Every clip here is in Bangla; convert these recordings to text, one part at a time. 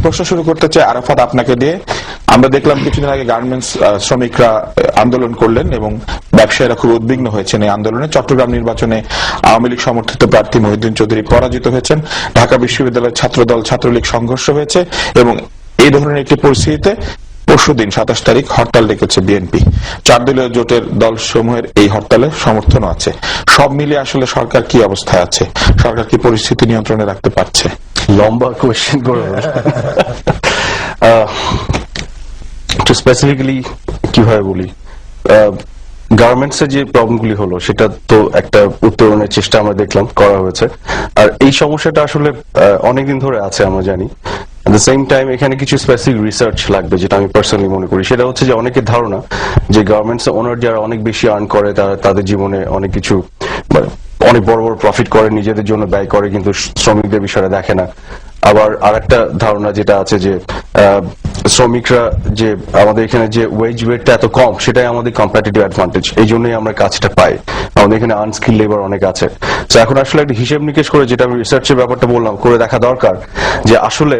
প্রশ্ন শুরু করতে চাই আরাফাত আপনাকে দিয়ে। আমরা দেখলাম কিছুদিন আগে গার্মেন্টস শ্রমিকরা আন্দোলন করলেন এবং ব্যবসায়ীরা খুব উদ্বিগ্ন হয়েছেন এই আন্দোলনে। চট্টগ্রাম নির্বাচনে আওয়ামী লীগ সমর্থিত প্রার্থী মহিউদ্দিন চৌধুরী পরাজিত হয়েছেন। ঢাকা বিশ্ববিদ্যালয়ের ছাত্রদল ছাত্রলীগ সংঘর্ষ হয়েছে এবং এই ধরনের একটি পরিস্থিতিতে পরশুদিন 27 তারিখ হরতাল ডেকেছে বিএনপি। 4 দলীয় জোটের দল সমূহের এই হরতালে সমর্থনও আছে। সব মিলিয়ে আসলে সরকার কি অবস্থায় আছে, সরকার কি পরিস্থিতি নিয়ন্ত্রণে রাখতে পারছে? লম্বা কোয়েশ্চেন করে একটু স্পেসিফিক্যালি কিভাবে বলি, গার্মেন্টস এর যে প্রবলেমগুলি হলো সেটা তো একটা উত্তরণের চেষ্টা আমরা দেখলাম করা হয়েছে। আর এই সমস্যাটা আসলে অনেকদিন ধরে আছে আমরা জানি। এট দ্য সেম টাইম এখানে কিছু স্পেসিফিক রিসার্চ লাগবে, যেটা আমি পার্সোনালি মনে করি। সেটা হচ্ছে যে অনেকের ধারণা যে গার্মেন্টস ওনার যারা অনেক বেশি আর্ন করে, তারা তাদের জীবনে অনেক কিছু অনেক বড় বড় প্রফিট করে, নিজেদের জন্য ব্যয় করে, কিন্তু শ্রমিকদের বিষয়টা দেখে না। আবার আরেকটা ধারণা যেটা আছে যে শ্রমিকরা যে আমাদের এখানে যে ওয়েজ রেটটা এত কম, সেটাই আমাদের কম্পিটিটিভ অ্যাডভান্টেজ, এই জন্যই আমরা কাজটা পাই। আমাদের এখানে আনস্কিল লেবার অনেক আছে। তো এখন আসলে একটা হিসেব নিকেশ করে, যেটা আমি রিসার্চের ব্যাপারটা বললাম, করে দেখা দরকার যে আসলে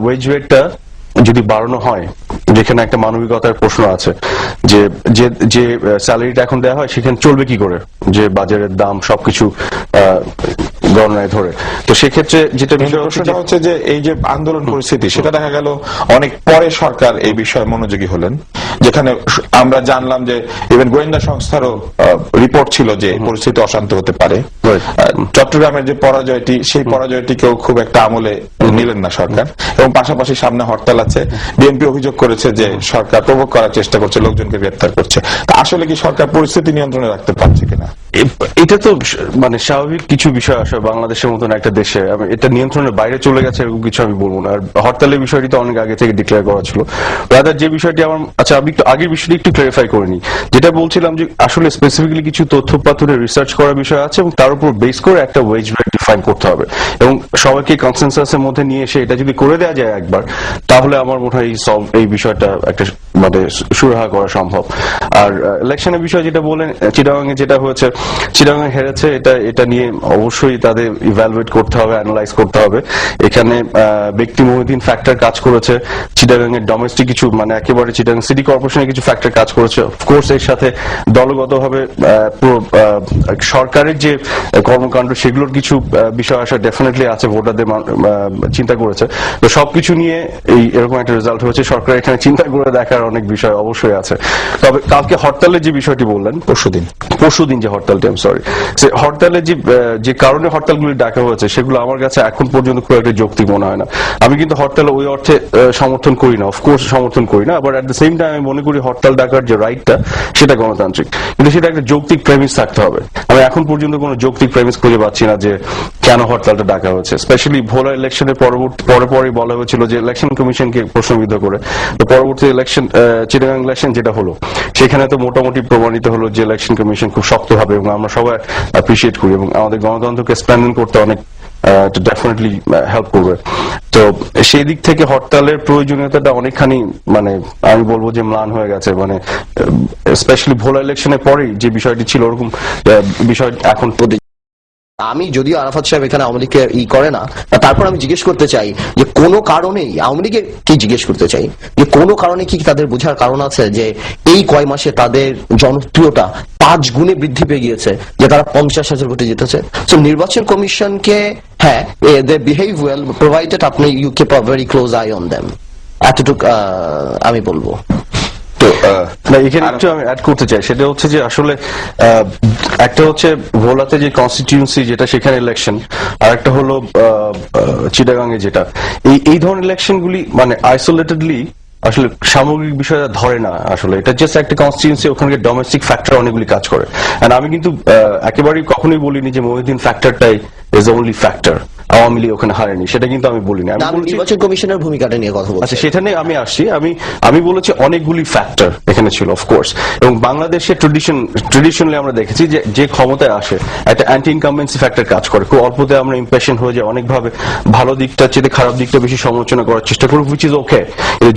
ওয়েজ রেটটা যদি বাড়ানো হয়, যেখানে একটা মানবিকতার প্রশ্ন আছে যে যে স্যালারিটা এখন দেওয়া হয় সেখানে চলবে কি করে, যে বাজারের দাম সবকিছু গণনায় ধরে। তো সেক্ষেত্রে যেটা প্রশ্নটা হচ্ছে যে এই যে আন্দোলন পরিস্থিতি, সেটা দেখা গেল অনেক পরে সরকার এই বিষয়ে মনোযোগী হলেন, যেখানে আমরা জানলাম যে ইভেন গোয়েন্দা সংস্থারও রিপোর্ট ছিল যে পরিস্থিতি অশান্ত হতে পারে। চট্টগ্রামের যে পরাজয়টি, সেই পরাজয়টিকেও খুব একটা আমলে নিলেন না সরকার, এবং পাশাপাশি সামনে হরতাল আছে। বিএনপি অভিযোগ করেছে যে সরকার প্রভোগ করার চেষ্টা করছে, লোকজনকে গ্রেপ্তার করছে। আসলে কি সরকার পরিস্থিতি নিয়ন্ত্রণে রাখতে পারছে কিনা? এটা তো মানে স্বাভাবিক কিছু বিষয় আসলে বাংলাদেশের মতন একটা দেশে এটা নিয়ন্ত্রণের বাইরে চলে গেছে এরকম কিছু আমি বলবো না। আর হরতালের বিষয়টি তো অনেক আগে থেকে ডিক্লেয়ার করা ছিল। রাদার যে বিষয়টি আমার, আচ্ছা আমি একটু আগের বিষয়টি একটু ক্লারিফাই করে নিই। যেটা বলছিলাম যে আসলে স্পেসিফিক্যালি কিছু তথ্যপাত্রে রিসার্চ করার বিষয় আছে এবং তার উপর বেস করে একটা ওয়েজ রেট ডিফাইন করতে হবে, এবং সবাইকে কনসেনসাসের মধ্যে নিয়ে এসে এটা যদি করে দেওয়া যায় একবার, তাহলে আমার মনে হয় এই বিষয়টা একটা মানে সুরাহা করা সম্ভব। আর ইলেকশনের বিষয় যেটা বলেন, চিটাগাং এ যেটা হয়েছে, চিটাগাং হেরেছে, এটা নিয়ে অবশ্যই তাদের ইভ্যালুয়েট করতে হবে, অ্যানালাইজ করতে হবে। এখানে ব্যক্তি মহিউদ্দিন ফ্যাক্টর কাজ করেছে, চিটাগাং এর ডোমেস্টিক কিছু মানে একেবারে চিটাগাং সিটি কর্পোরেশনের কিছু ফ্যাক্টর কাজ করেছে। অফকোর্স এর সাথে দলগতভাবে পুরো সরকারের যে কর্মকাণ্ড সেগুলোর কিছু বিষয় আসা ডেফিনেটলি আছে, ভোটারদের চিন্তা করেছে। তো সবকিছু নিয়ে এরকম একটা রেজাল্ট হয়েছে। সরকার এখানে চিন্তা করে দেখার অনেক বিষয় অবশ্যই আছে। তবে কালকে হরতালের যে বিষয়টি বললেন, পরশুদিন যে হরতালটি, সরি, হরতালের যে কারণে হরতালগুলি ডাকা হয়েছে সেগুলো আমার কাছে এখন পর্যন্ত খুব একটা যৌক্তিক মনে হয় না। আমি কিন্তু হরতাল ওই অর্থে সমর্থন করি না, অফকোর্স সমর্থন করি না। আবার এট দ্য সেম টাইম আমি মনে করি হরতাল ডাকার যে রাইটটা সেটা গণতান্ত্রিক, কিন্তু সেটা একটা যৌক্তিক প্রেমিস থাকতে হবে। আমি এখন পর্যন্ত কোনো যৌক্তিক প্রেমিস খুঁজে পাচ্ছি না যে কেন হরতালটা ডাকা হয়েছে। স্পেশালি ভোলা ইলেকশনের পরে বলা হয়েছিল যে ইলেকশন কমিশনকে প্রশ্নবিদ্ধ করে। তো পরবর্তী ইলেকশন, চিটাগাং ইলেকশন যেটা হলো, সেখানে তো মোটামুটি প্রমাণিত হলো যে ইলেকশন কমিশন খুব শক্ত হবে, এবং আমরা সবাই অ্যাপ্রিসিয়েট করি, এবং আমাদের গণতন্ত্রকে স্ট্রেংথেন করতে অনেক ডেফিনেটলি হেল্প করবে। তো সেই দিক থেকে হরতালের প্রয়োজনীয়তাটা অনেকখানি মানে আমি বলবো যে ম্লান হয়ে গেছে। মানে স্পেশালি ভোলা ইলেকশনের পরেই যে বিষয়টি ছিল, ওরকম বিষয় এখন আমি যদিও আরাফাত সাহেব এখানে আওয়ামী লীগকে করে না, তারপর আমি জিজ্ঞেস করতে চাই যে কোনো কারণেই আওয়ামী লীগের কি জিজ্ঞেস করতে চাই যে কোনো কারণে কি তাদের বোঝার কারণ আছে যে এই কয় মাসে তাদের জনপ্রিয়তা 5 গুণে বৃদ্ধি পেয়ে গিয়েছে, যে তারা 50,000 ভোটে জিতেছে। তো নির্বাচন কমিশনকে, হ্যাঁ, দে বিহেভ ওয়েল প্রোভাইডেড আপনি you keep a very close eye on them, এতটুকু আমি বলবো। তো এখানে একটু আমি অ্যাড করতে চাই, সেটা হচ্ছে যে আসলে একটা হচ্ছে ভোলাতে যে কনস্টিটিউয়েন্সি যেটা, সেখানে ইলেকশন, আর একটা হলো চিটাগাং এ যেটা, এই ধরনের ইলেকশন গুলি মানে আইসোলেটেডলি আসলে সামগ্রিক বিষয়টা ধরে না। আসলে এটা জাস্ট একটা কনস্টিটিউয়েন্সি, ওখানে ডোমেস্টিক ফ্যাক্টর অনেকগুলি কাজ করে। এন্ড আমি কিন্তু একেবারেই কখনোই বলিনি যে মহিউদ্দিন ফ্যাক্টরটাই is the only factor, Awami League ওখানে হারেনি, সেটা কিন্তু আমি বলিনি। আমি বলছি নির্বাচন কমিশনের ভূমিকাটা নিয়ে কথা বলছি। আচ্ছা, সেটা নিয়ে আমি আসছি। আমি বলেছি অনেকগুলি ফ্যাক্টর এখানে ছিল, অফকোর্স। এবং বাংলাদেশের ট্রেডিশনালি আমরা দেখেছি যে ক্ষমতায় আসে একটা অ্যান্টি ইনকামবেন্সি ফ্যাক্টর কাজ করে। খুব অল্পতে আমরা ইম্প্রেশন হয়ে যায়, অনেকভাবে ভালো দিকটার চেয়ে খারাপ দিকটা বেশি সমালোচনা করার চেষ্টা করি, হুইচ ইজ ওকে।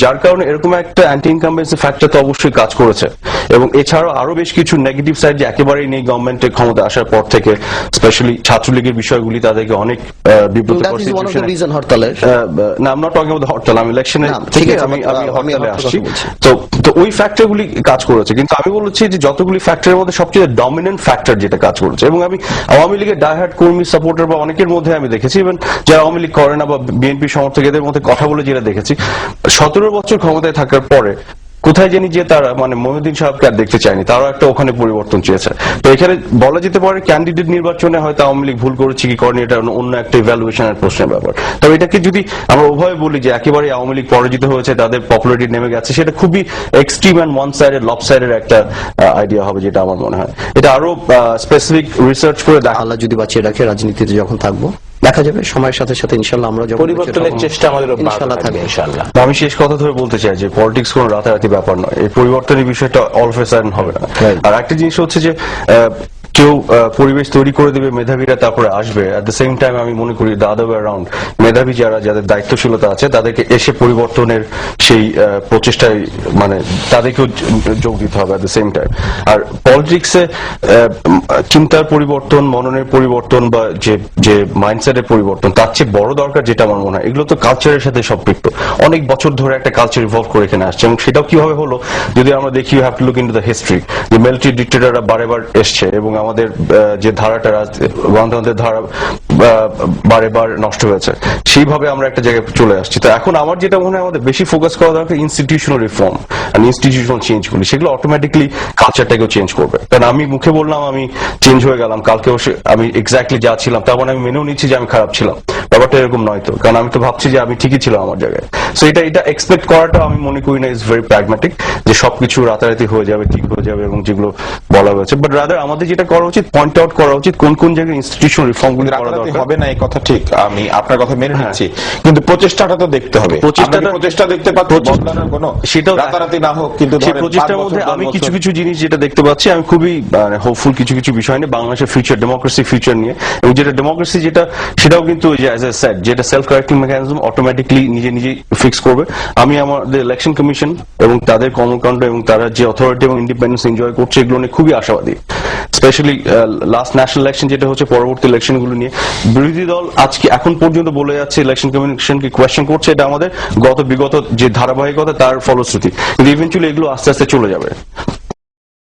যার কারণে এরকম একটা অ্যান্টি ইনকামবেন্সি ফ্যাক্টর তো অবশ্যই কাজ করেছে। এবং এছাড়াও আরো বেশ কিছু নেগেটিভ সাইড যে একেবারেই নেই গভর্নমেন্টের ক্ষমতা আসার পর থেকে, স্পেশালি ছাত্রলীগের বিষয়গুলি তাদেরকে অনেক বিব্রত That is one of the পরিস্থিতি reason হরতালের। না, I'm not talking about the হরতাল, আমি ইলেকশনের না, ঠিক থেকে আছে, আমি আমি হরতালে হরতালের আসছি। কথা বলছি। তো ওই ফ্যাক্টরগুলি কাজ করেছে, কিন্তু আমি বলছি যে যতগুলি ফ্যাক্টরের মধ্যে সবচেয়ে ডমিনেন্ট ফ্যাক্টর যেটা কাজ করেছে, এবং আমি আওয়ামী লীগের ডাইহার্ড কর্মী সাপোর্টার বা অনেকের মধ্যে আমি দেখেছি, ইভেন যারা আওয়ামী লীগ করে না বা বিএনপি সমর্থক এদের মধ্যে কথা বলে যেটা দেখেছি, 17 বছর ক্ষমতায় থাকার পরে কোথায় জানি যে তারা মানে মহিউদ্দিন সাহেবকে আর দেখতে চায়নি, তারাও একটা ওখানে পরিবর্তন চেয়েছে। তো এখানে বলা যেতে পারে ক্যান্ডিডেট নির্বাচনে হয়তো আওয়ামী লীগ ভুল করেছে কি করেনি, এটা অন্য একটা ইভ্যালুয়েশনের প্রশ্নের ব্যাপার। তবে এটাকে যদি আমরা উভয় বলি যে একেবারে আওয়ামী লীগ পরাজিত হয়েছে, তাদের পপুলারিটি নেমে গেছে, সেটা খুবই এক্সট্রিম অ্যান্ড ওয়ান সাইডেড লব সাইডের একটা আইডিয়া হবে, যেটা আমার মনে হয়। এটা আরো স্পেসিফিক রিসার্চ করে দেখা, আল্লাহ যদি বাঁচিয়ে রাখে রাজনীতিতে যখন থাকবো দেখা যাবে, সময়ের সাথে সাথে ইনশাআল্লাহ আমরা যখন পরিবর্তনের চেষ্টা আমাদের ইনশাআল্লাহ থাকবে। ইনশাআল্লাহ। আমি শেষ কথা ধরে বলতে চাই যে পলিটিক্স কোনো রাতারাতি ব্যাপার নয়, এই পরিবর্তনের বিষয়টা অল অফ এ সাডেন হবে না। Right. আর একটা জিনিস হচ্ছে যে কেউ পরিবেশ তৈরি করে দেবে, মেধাবীরা তারপরে আসবে। অ্যাট দ্য সেম টাইম আমি মনে করি দ্য আদার ওয়ে অ্যারাউন্ড, মেধাবী যাদের দায়িত্বশীলতা আছে তাদেরকে এসে পরিবর্তনের সেই প্রচেষ্টায় মানে তাদেরকেও যোগ দিতে হবে অ্যাট দ্য সেম টাইম। আর পলিটিক্সে চিন্তার পরিবর্তন, মননের পরিবর্তন বা যে মাইন্ডসেটের পরিবর্তন, তার চেয়ে বড় দরকার যেটা আমার মনে হয়, এগুলো তো কালচারের সাথে সম্পৃক্ত। অনেক বছর ধরে একটা কালচার ইভলভ করে এখানে আসছে, এবং সেটাও কিভাবে হলো যদি আমরা দেখি, you have to look into the history. যে মিলিটারি ডিক্টেটররা বারেবার এসছে, এবং আমাদের যে ধারাটা গণতন্ত্রের ধারা বারেবার নষ্ট হয়েছে, সেইভাবে আমরা একটা জায়গায় চলে আসছি। তো এখন আমার যেটা মনে হয় আমাদের বেশি ফোকাস করা দরকার ইনস্টিটিউশনাল রিফর্ম আর ইনস্টিটিউশনাল চেঞ্জগুলি, সেগুলো অটোমেটিকলি কালচারটাকেও চেঞ্জ করবে। কারণ আমি মুখে বললাম আমি চেঞ্জ হয়ে গেলাম, কালকে আমি এক্স্যাক্টলি যা ছিলাম, তার মানে আমি মেনেও নিচ্ছি যে আমি খারাপ ছিলাম, ব্যাপারটা এরকম নয় তো। কারণ আমি তো ভাবছি যে আমি ঠিকই ছিলাম আমার জায়গায়। সো এটা এক্সপেক্ট করাটা আমি মনে করি না ইজ ভেরি প্র্যাগম্যাটিক, যে সবকিছু রাতারাতি হয়ে যাবে, ঠিক হয়ে যাবে, এবং যেগুলো বলা হয়েছে। বাট রাদার আমাদের যেটা করা উচিত, পয়েন্ট আউট করা উচিত কোন কোন জায়গায় ইনস্টিটিউশনাল রিফর্মগুলি করা রাতারাতি দরকার। হবে না এই কথা ঠিক, আমি আপনার কথা মেনে নিচ্ছি, কিন্তু প্রচেষ্টাটা তো দেখতে হবে। প্রচেষ্টা দেখতে পাচ্ছি, বদলানোর কোনো সেটাও রাতারাতি না হোক, কিন্তু সেই ধরেন প্রচেষ্টার 5 মধ্যে বছর, আমি 10 কিছু বছর। কিছু জিনিস যেটা দেখতে পাচ্ছি, আমি খুবই হোপফুল কিছু কিছু বিষয় নিয়ে, বাংলাদেশের ফিউচার, ডেমোক্রেসি ফিউচার নিয়ে। এবং যেটা ডেমোক্রেসি সেটাও কিন্তু অ্যাজ এ সেড, যেটা সেলফ কারেক্টিং মেকানিজম অটোমেটিকলি নিজে ফিক্স করবে। আমি আমাদের ইলেকশন কমিশন এবং তাদের কর্মকাণ্ড এবং তারা যে অথরিটি এবং ইন্ডিপেন্ডেন্স এনজয় করছে, এগুলো নিয়ে খুবই আশাবাদী। স্পেশালি লাস্ট ন্যাশনাল ইলেকশন যেটা হচ্ছে, পরবর্তী ইলেকশন গুলো নিয়ে বিরোধী দল আজকে এখন পর্যন্ত বলে যাচ্ছে ইলেকশন কমিশনকে কোয়েশ্চেন করছে, এটা আমাদের বিগত যে ধারাবাহিকতা তার ফলশ্রুতি, কিন্তু ইভেন্চুয়ালি এগুলো আস্তে আস্তে চলে যাবে।